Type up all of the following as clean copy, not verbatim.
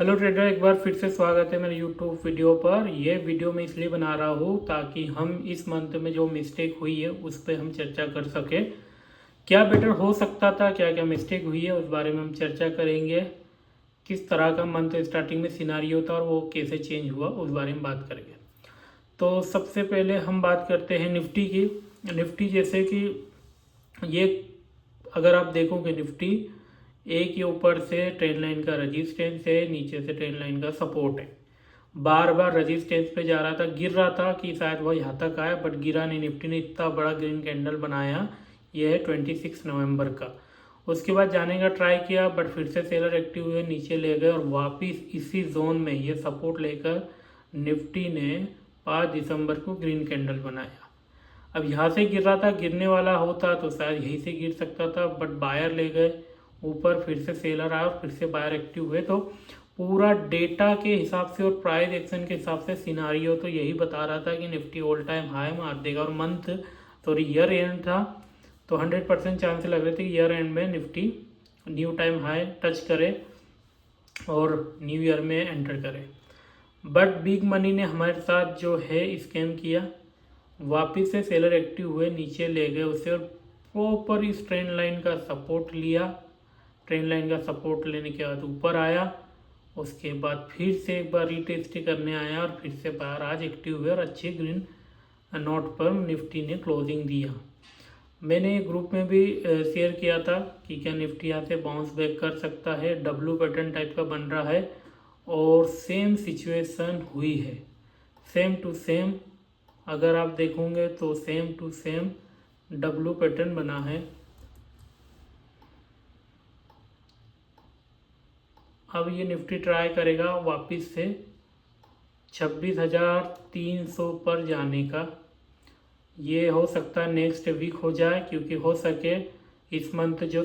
Hello trader, एक बार फिर से स्वागत है मेरे यूट्यूब वीडियो पर। यह वीडियो मैं इसलिए बना रहा हूँ ताकि हम इस मंथ में जो मिस्टेक हुई है उस पर हम चर्चा कर सके। क्या बेटर हो सकता था, क्या क्या मिस्टेक हुई है, उस बारे में हम चर्चा करेंगे। किस तरह का मंथ स्टार्टिंग में सिनारियो था और वो कैसे चेंज हुआ, उस बारे में बात करेंगे। तो सबसे पहले हम बात करते हैं निफ्टी की। निफ्टी जैसे कि ये, अगर आप देखोगे निफ्टी एक के ऊपर से ट्रेंड लाइन का रजिस्टेंस है, नीचे से ट्रेंड लाइन का सपोर्ट है। बार बार रजिस्टेंस पे जा रहा था, गिर रहा था कि शायद वह यहाँ तक आया, बट गिरा नहीं। निफ्टी ने इतना बड़ा ग्रीन कैंडल बनाया, यह है 26 नवंबर का। उसके बाद जाने का ट्राई किया, बट फिर से सेलर एक्टिव हुए, नीचे ले गए और वापिस इसी जोन में ये सपोर्ट लेकर निफ्टी ने 5 दिसंबर को ग्रीन कैंडल बनाया। अब यहाँ से गिर रहा था, गिरने वाला होता तो शायद यहीं से गिर सकता था, बट बायर ले गए ऊपर, फिर से सेलर आया और फिर से बायर एक्टिव हुए। तो पूरा डेटा के हिसाब से और प्राइस एक्शन के हिसाब से सिनारियो तो यही बता रहा था कि निफ्टी ऑल टाइम हाई मार देगा। और मंथ सॉरी ईयर एंड था, तो 100% चांस लग रहे थे कि ईयर एंड में Nifty new time high touch करे और न्यू ईयर में एंटर करे। बट बिग मनी ने हमारे साथ जो है स्कैम किया। वापिस से सेलर एक्टिव हुए, नीचे ले गए उसे और प्रॉपर इस ट्रेंड लाइन का सपोर्ट लिया। ट्रेंड लाइन का सपोर्ट लेने के बाद ऊपर आया, उसके बाद फिर से एक बार रीटेस्ट करने आया और फिर से बाहर आज एक्टिव हुए और अच्छे ग्रीन नोट पर निफ्टी ने क्लोजिंग दिया। मैंने ग्रुप में भी शेयर किया था कि क्या निफ्टी यहाँ से बाउंस बैक कर सकता है, डब्लू पैटर्न टाइप का बन रहा है। और सेम सिचुएशन हुई है, सेम टू सेम। अगर आप देखोगे तो same to same W pattern बना है। अब ये निफ्टी ट्राई करेगा वापस से 26,300 पर जाने का। ये हो सकता है नेक्स्ट वीक हो जाए, क्योंकि हो सके इस मंथ जो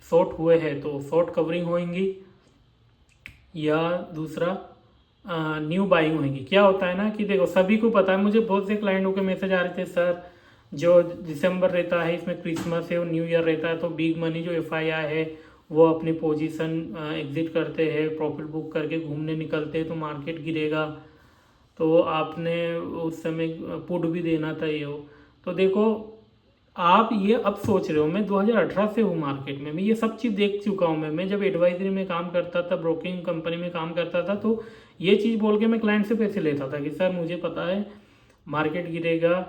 शॉर्ट हुए हैं तो शॉर्ट कवरिंग होंगी या दूसरा न्यू बाइंग होंगी। क्या होता है ना कि देखो, सभी को पता है, मुझे बहुत से क्लाइंटों के मैसेज आ रहे थे, सर जो दिसंबर रहता है इसमें क्रिसमस है और न्यू ईयर रहता है, तो बिग मनी जो एफआईआई है वो अपनी पोजीशन एग्जिट करते हैं, प्रॉफिट बुक करके घूमने निकलते हैं, तो मार्केट गिरेगा। तो आपने उस समय पुट भी देना था ये हो। तो देखो, आप ये अब सोच रहे हो, मैं 2018 से हूँ मार्केट में, मैं ये सब चीज़ देख चुका हूँ। मैं जब एडवाइजरी में काम करता था, ब्रोकिंग कंपनी में काम करता था, तो ये चीज़ बोल के मैं क्लाइंट से पैसे लेता था कि सर मुझे पता है मार्केट गिरेगा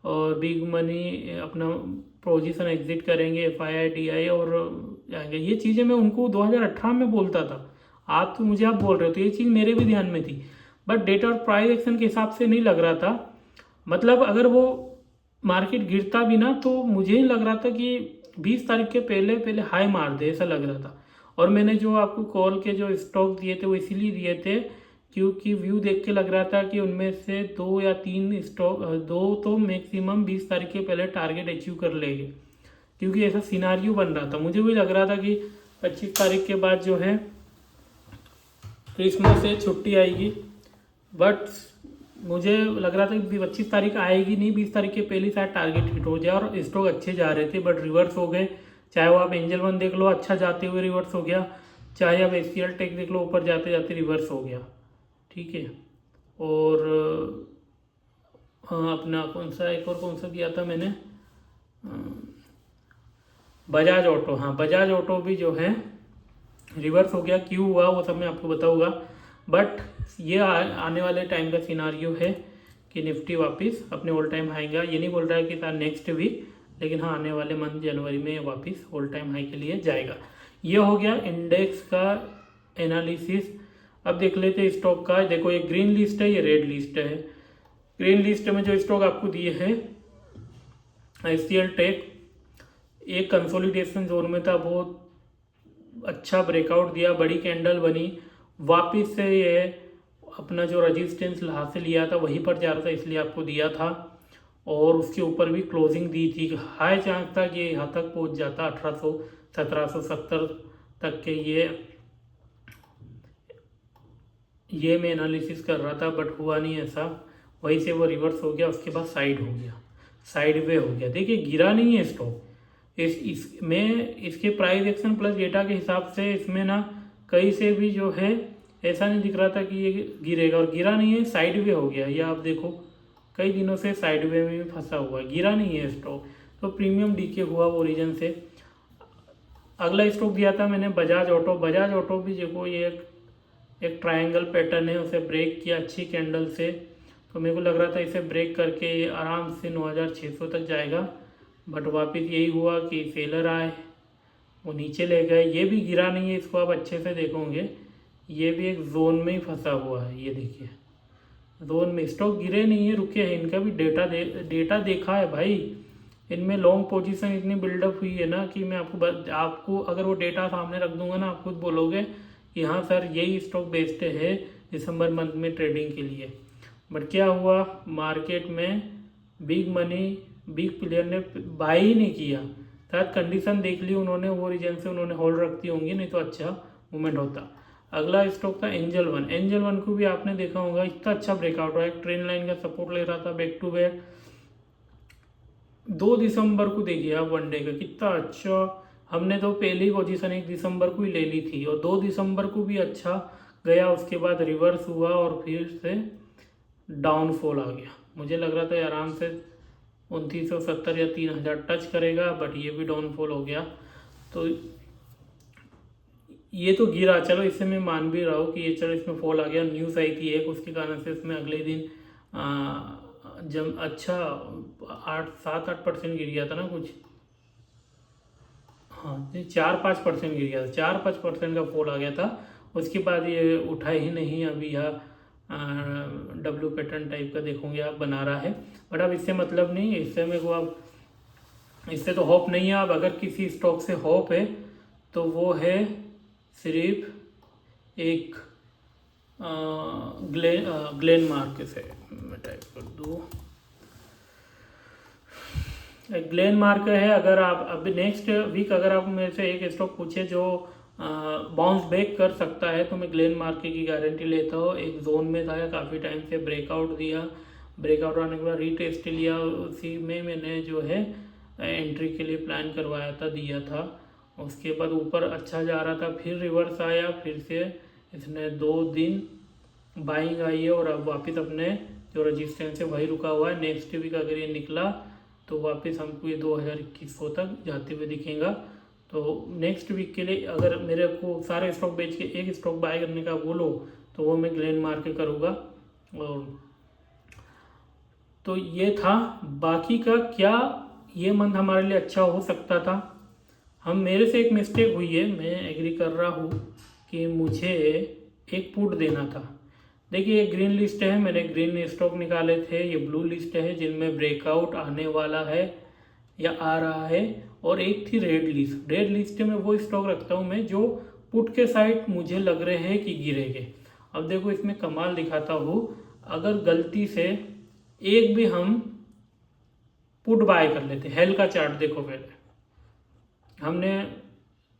और बिग मनी अपना पोजीशन एग्जिट करेंगे, एफआईआई टीआई और जाएंगे। ये चीज़ें मैं उनको 2018 में बोलता था। आप तो मुझे आप बोल रहे हो, तो ये चीज़ मेरे भी ध्यान में थी, बट डेटा और प्राइस एक्शन के हिसाब से नहीं लग रहा था। मतलब अगर वो मार्केट गिरता भी ना, तो मुझे ही लग रहा था कि 20 तारीख के पहले पहले हाई मार दे, ऐसा लग रहा था। और मैंने जो आपको कॉल के जो स्टॉक दिए थे वो इसीलिए दिए थे क्योंकि व्यू देख के लग रहा था कि उनमें से 2 या 3 स्टॉक, 2 तो मैक्सिमम 20 तारीख के पहले टारगेट अचीव कर लेंगे, क्योंकि ऐसा सिनारियो बन रहा था। मुझे भी लग रहा था कि 25 तारीख के बाद जो है क्रिसमस से छुट्टी आएगी, बट मुझे लग रहा था कि 25 तारीख आएगी नहीं, 20 तारीख के पहले शायद टारगेट हिट हो जाए। और स्टॉक अच्छे जा रहे थे, बट रिवर्स हो गए। चाहे वो आप एंजल वन देख लो, अच्छा जाते हुए रिवर्स हो गया, चाहे आप एसीएल टेक देख लो, ऊपर जाते जाते रिवर्स हो गया। ठीक है। और हाँ, अपना कौन सा एक और कौन सा दिया था मैंने, बजाज ऑटो। हाँ, बजाज ऑटो भी जो है रिवर्स हो गया। क्यों हुआ वो सब मैं आपको बताऊंगा, बट ये आने वाले टाइम का सिनारियो है कि निफ्टी वापस अपने ऑल टाइम हाई का, ये नहीं बोल रहा है कि नेक्स्ट वीक, लेकिन हाँ आने वाले मंथ जनवरी में वापस ऑल टाइम हाई के लिए जाएगा। ये हो गया इंडेक्स का एनालिसिस। अब देख लेते हैं स्टॉक का। देखो, ये ग्रीन लिस्ट है, ये रेड लिस्ट है। ग्रीन लिस्ट में जो स्टॉक आपको दिए हैं, एचसीएल टेक एक कंसोलिडेशन जोन में था, बहुत अच्छा ब्रेकआउट दिया, बड़ी कैंडल बनी, वापस से ये अपना जो रजिस्टेंस हासिल लिया था वहीं पर जा रहा था, इसलिए आपको दिया था। और उसके ऊपर भी क्लोजिंग दी थी। हाई चांस था कि यहाँ तक पहुँच जाता 1800 1770 तक के। ये मैं एनालिसिस कर रहा था, बट हुआ नहीं ऐसा। वहीं से वो रिवर्स हो गया, उसके बाद साइड हो गया, साइड वे हो गया। देखिए, गिरा नहीं है स्टॉक। इसमें इसके प्राइस एक्शन प्लस डेटा के हिसाब से इसमें ना कहीं से भी जो है ऐसा नहीं दिख रहा था कि ये गिरेगा, और गिरा नहीं है, साइड वे हो गया। ये आप देखो कई दिनों से साइड वे में भी फंसा हुआ है, गिरा नहीं है स्टॉक। तो प्रीमियम डीके हुआ वो रीजन से। अगला स्टॉक दिया था मैंने बजाज ऑटो। बजाज ऑटो भी देखो ये एक ट्रायंगल पैटर्न है, उसे ब्रेक किया अच्छी कैंडल से। तो मेरे को लग रहा था इसे ब्रेक करके ये आराम से 9600 तक जाएगा, बट वापस यही हुआ कि सेलर आए, वो नीचे ले गए। ये भी गिरा नहीं है, इसको आप अच्छे से देखोगे ये भी एक जोन में ही फंसा हुआ है। ये देखिए जोन में, स्टॉक गिरे नहीं है, रुके हैं। इनका भी डेटा देखा है भाई, इनमें लॉन्ग पोजीशन इतनी बिल्डअप हुई है ना कि मैं आपको अगर वो डेटा सामने रख दूंगा ना, आप खुद बोलोगे कि हाँ सर यही स्टॉक बेचते हैं दिसंबर मंथ में ट्रेडिंग के लिए। बट क्या हुआ, मार्केट में बिग प्लेयर ने बाय ही नहीं किया। शायद कंडीशन देख ली उन्होंने, वो रीजन से उन्होंने होल्ड रखती होंगी, नहीं तो अच्छा मूवमेंट होता। अगला स्टॉक था एंजल वन। एंजल वन को भी आपने देखा होगा, इतना अच्छा ब्रेकआउट हुआ, एक ट्रेन लाइन का सपोर्ट ले रहा था बैक टू बैक। 2 दिसंबर को देखिए आप वनडे का कितना अच्छा, हमने तो पहली पोजीशन 1 दिसंबर को ही ले ली थी, और 2 दिसंबर को भी अच्छा गया, उसके बाद रिवर्स हुआ और फिर से डाउनफॉल आ गया। मुझे लग रहा था आराम से 2970 या 3000 टच करेगा, बट ये भी डाउनफॉल हो गया। तो ये तो गिरा, चलो इससे मैं मान भी रहा हूँ कि ये चलो इसमें फॉल आ गया। न्यूज़ आई थी एक, उसके कारण से इसमें अगले दिन जब अच्छा 7-8% गिर गया था ना कुछ, हाँ 4-5% गिर गया था, 4-5% का फॉल आ गया था। उसके बाद ये उठा ही नहीं, अभी यह डब्ल्यू पैटर्न टाइप का देखोगे आप बना रहा है। बट अब इससे मतलब नहीं, इससे मेरे को अब इससे तो होप नहीं है। अब अगर किसी स्टॉक से होप है तो वो है सिर्फ एक ग्लेन मार्क से, मैं टाइप कर दूँ, ग्लेन मार्क है। अगर आप अभी नेक्स्ट वीक अगर आप मेरे से एक स्टॉक पूछे जो बाउंस बैक कर सकता है, तो मैं ग्लेन मार्क की गारंटी लेता हूँ। एक जोन में था काफ़ी टाइम से, ब्रेकआउट दिया, ब्रेकआउट आने के बाद रीटेस्ट लिया, उसी में मैंने जो है एंट्री के लिए प्लान करवाया था, दिया था। उसके बाद ऊपर अच्छा जा रहा था, फिर रिवर्स आया, फिर से इसने 2 दिन बाइंग आई है, और अब वापस अपने जो रजिस्टेंस है वही रुका हुआ है। नेक्स्ट वीक अगर ये निकला तो वापस हमको ये 2100 तक जाते हुए दिखेगा। तो नेक्स्ट वीक के लिए अगर मेरे को सारे स्टॉक बेच के एक स्टॉक बाय करने का बोलो तो वो मैं ग्लेन मार्क करूँगा। और तो ये था, बाकी का क्या ये मंथ हमारे लिए अच्छा हो सकता था। हम मेरे से एक मिस्टेक हुई है, मैं एग्री कर रहा हूँ कि मुझे एक पुट देना था। देखिए ये ग्रीन लिस्ट है, मैंने ग्रीन स्टॉक निकाले थे, ये ब्लू लिस्ट है जिनमें ब्रेकआउट आने वाला है या आ रहा है, और एक थी रेड लिस्ट। रेड लिस्ट में वो स्टॉक रखता हूँ मैं जो पुट के साइड मुझे लग रहे हैं कि गिरेंगे। अब देखो इसमें कमाल दिखाता हूँ, अगर गलती से एक भी हम पुट बाय कर लेते, हेल का चार्ट देखो पहले, हमने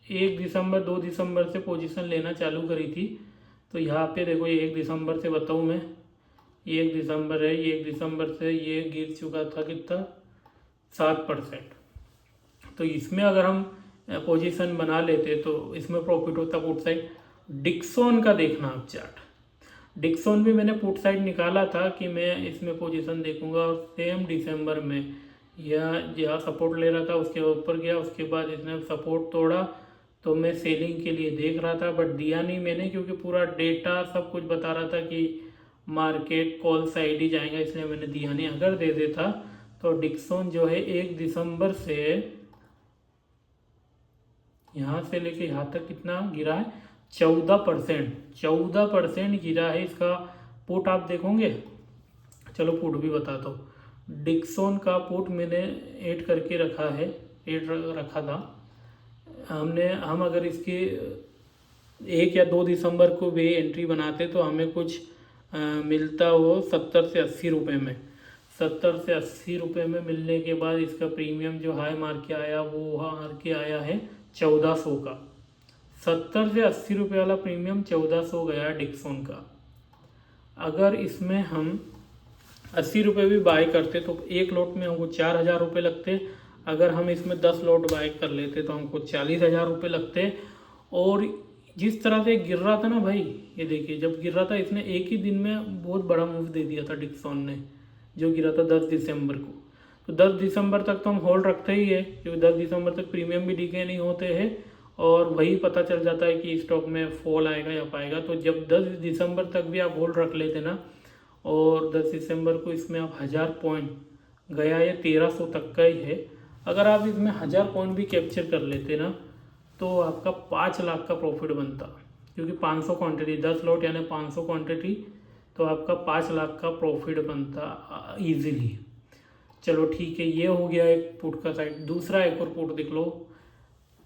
1 दिसंबर 2 दिसंबर से पोजीशन लेना चालू करी थी। तो यहाँ पे देखो ये 1 दिसंबर से बताऊँ मैं, ये 1 दिसंबर है, ये 1 दिसंबर से ये गिर चुका था कितना, 7%। तो इसमें अगर हम पोजीशन बना लेते तो इसमें प्रॉफिट होता पुट साइड। डिक्सॉन का देखना आप चार्ट, डिक्सॉन भी मैंने पुट साइड निकाला था कि मैं इसमें पोजीशन देखूंगा, और सेम दिसंबर में यह सपोर्ट ले रहा था, उसके ऊपर गया, उसके बाद इसने सपोर्ट तोड़ा, तो मैं सेलिंग के लिए देख रहा था, बट दिया नहीं मैंने, क्योंकि पूरा डेटा सब कुछ बता रहा था कि मार्केट कॉल साइड ही जाएगा, इसलिए मैंने दिया नहीं। अगर दे देता तो डिक्सॉन जो है 1 दिसंबर से यहाँ से लेके यहाँ तक कितना गिरा है, 14% गिरा है इसका। पुट आप देखोगे, चलो पुट भी बता दो। डिक्सॉन का पुट मैंने ऐड करके रखा है, ऐड रखा था हम अगर इसके 1 या 2 दिसंबर को भी एंट्री बनाते तो हमें कुछ मिलता वो 70 से 80 रुपये में। 70 से 80 रुपये में मिलने के बाद इसका प्रीमियम जो हाई मार के आया वो मार के आया है 1400 का। 70 से 80 रुपये वाला प्रीमियम 1400 गया डिक्सॉन का। अगर इसमें हम 80 रुपये भी बाय करते तो एक लॉट में हमको 4000 रुपये लगते। अगर हम इसमें 10 लॉट बाय कर लेते तो हमको 40,000 रुपये लगते। और जिस तरह से गिर रहा था ना भाई, ये देखिए जब गिर रहा था इसने एक ही दिन में बहुत बड़ा मूव दे दिया था डिक्सन ने, जो गिरा था 10 दिसंबर को। तो 10 दिसंबर तक तो हम होल्ड रखते ही है, क्योंकि 10 दिसंबर तक प्रीमियम भी डीके नहीं होते हैं और वही पता चल जाता है कि स्टॉक में फॉल आएगा या पाएगा। तो जब 10 दिसंबर तक भी आप होल्ड रख लेते ना, और 10 दिसंबर को इसमें आप 1000 पॉइंट गया, ये 1300 तक का ही है, अगर आप इसमें 1000 पॉइंट भी कैप्चर कर लेते ना तो आपका 5 लाख का प्रॉफिट बनता, क्योंकि 500 क्वांटिटी 10 लॉट यानी 500 क्वांटिटी, तो आपका 5 लाख का प्रॉफिट बनता ईजिली। चलो ठीक है, ये हो गया एक पुट का साइड। दूसरा एक और पुट देख लो,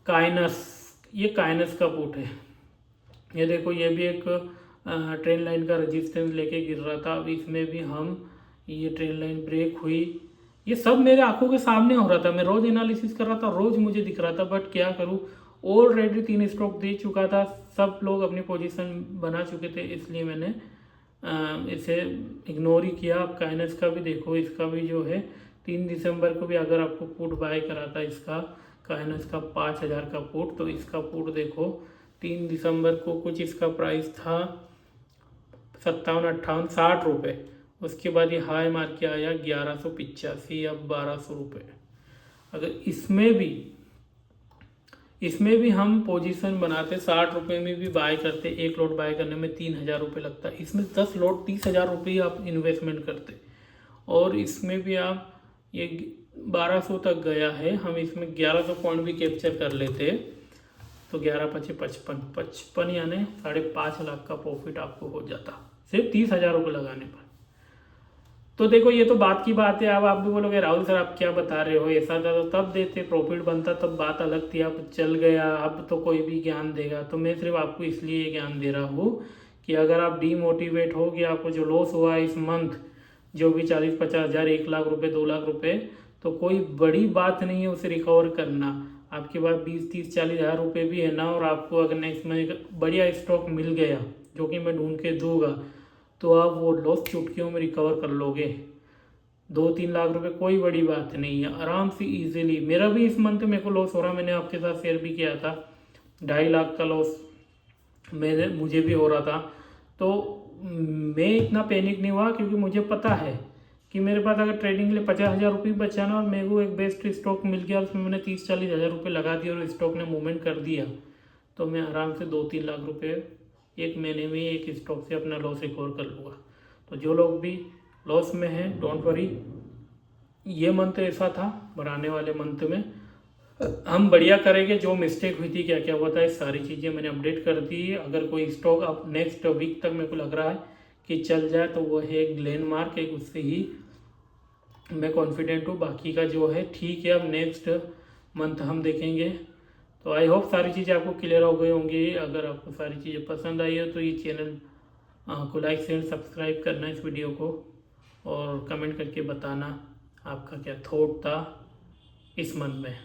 काइनस। ये काइनस का पुट है, ये देखो ये भी एक ट्रेन लाइन का रेजिस्टेंस लेके गिर रहा था। अब इसमें भी हम, ये ट्रेन लाइन ब्रेक हुई, ये सब मेरे आंखों के सामने हो रहा था, मैं रोज एनालिसिस कर रहा था, रोज मुझे दिख रहा था, बट क्या करूँ, ऑलरेडी 3 स्टॉक दे चुका था, सब लोग अपनी पोजीशन बना चुके थे, इसलिए मैंने इसे इग्नोर ही किया। अब काइनस का भी देखो, इसका भी जो है 3 दिसंबर को भी अगर आपको पुट बाय करा था इसका, काइनस का 5000 का पुट, तो इसका पुट देखो 3 दिसंबर को कुछ इसका प्राइस था 57-58-60 रुपये, उसके बाद ये हाई मार के आया 1185, अब 1200 रुपये। अगर इसमें भी हम पोजीशन बनाते 60 रुपये में भी बाय करते, एक लॉट बाय करने में 3000 रुपये लगता, इसमें 10 लॉट 30,000 रुपये आप इन्वेस्टमेंट करते, और इसमें भी आप ये 1200 तक गया है, हम इसमें 1100 पॉइंट भी कैप्चर कर लेते तो 11×5=55 यानी 5.5 लाख का प्रॉफिट आपको हो जाता, सिर्फ 30,000 रुपये लगाने पर। तो देखो ये तो बात की बात है। अब आप भी बोलोगे राहुल सर आप क्या बता रहे हो, ऐसा था तो तब देते प्रॉफिट बनता, तब बात अलग थी, अब चल गया, अब तो कोई भी ज्ञान देगा। तो मैं सिर्फ आपको इसलिए ये ज्ञान दे रहा हूँ कि अगर आप डीमोटिवेट हो कि आपको जो लॉस हुआ इस मंथ, जो भी 40-50 हज़ार, 1 लाख रुपये, 2 लाख रुपये, तो कोई बड़ी बात नहीं है उसे रिकवर करना। आपके पास 20-30-40 हज़ार रुपये भी है ना, और आपको अगर नेक्स्ट में बढ़िया स्टॉक मिल गया जो कि मैं ढूंढ के दूंगा, तो आप वो लॉस चुटकियों में रिकवर कर लोगे। 2-3 लाख रुपए कोई बड़ी बात नहीं है, आराम से इजीली। मेरा भी इस मंथ मेरे को लॉस हो रहा, मैंने आपके साथ शेयर भी किया था, 2.5 लाख का लॉस मुझे भी हो रहा था। तो मैं इतना पैनिक नहीं हुआ, क्योंकि मुझे पता है कि मेरे पास अगर ट्रेडिंग के लिए 50,000 रुपये बचा ना, और मेरे को एक बेस्ट स्टॉक मिल गया, उसमें मैंने 30-40 हज़ार रुपये लगा दिया और स्टॉक ने मूवमेंट कर दिया, तो मैं आराम से 2-3 लाख रुपये एक महीने में एक स्टॉक से अपना लॉस रिकवर कर लूँगा। तो जो लोग भी लॉस में हैं, डोंट वरी, ये मंथ ऐसा था, बढ़ाने वाले मंथ में हम बढ़िया करेंगे। जो मिस्टेक हुई थी, क्या क्या हुआ था, ये सारी चीज़ें मैंने अपडेट कर दी है। अगर कोई स्टॉक अब नेक्स्ट वीक तक मेरे को लग रहा है कि चल जाए, तो वो है ग्लेनमार्क, एक उससे ही मैं कॉन्फिडेंट हूँ। बाकी का जो है ठीक है, अब नेक्स्ट मंथ हम देखेंगे। तो आई होप सारी चीज़ें आपको क्लियर हो गई होंगी। अगर आपको सारी चीज़ें पसंद आई हो तो ये चैनल को लाइक शेयर सब्सक्राइब करना इस वीडियो को, और कमेंट करके बताना आपका क्या थॉट था इस मंथ में।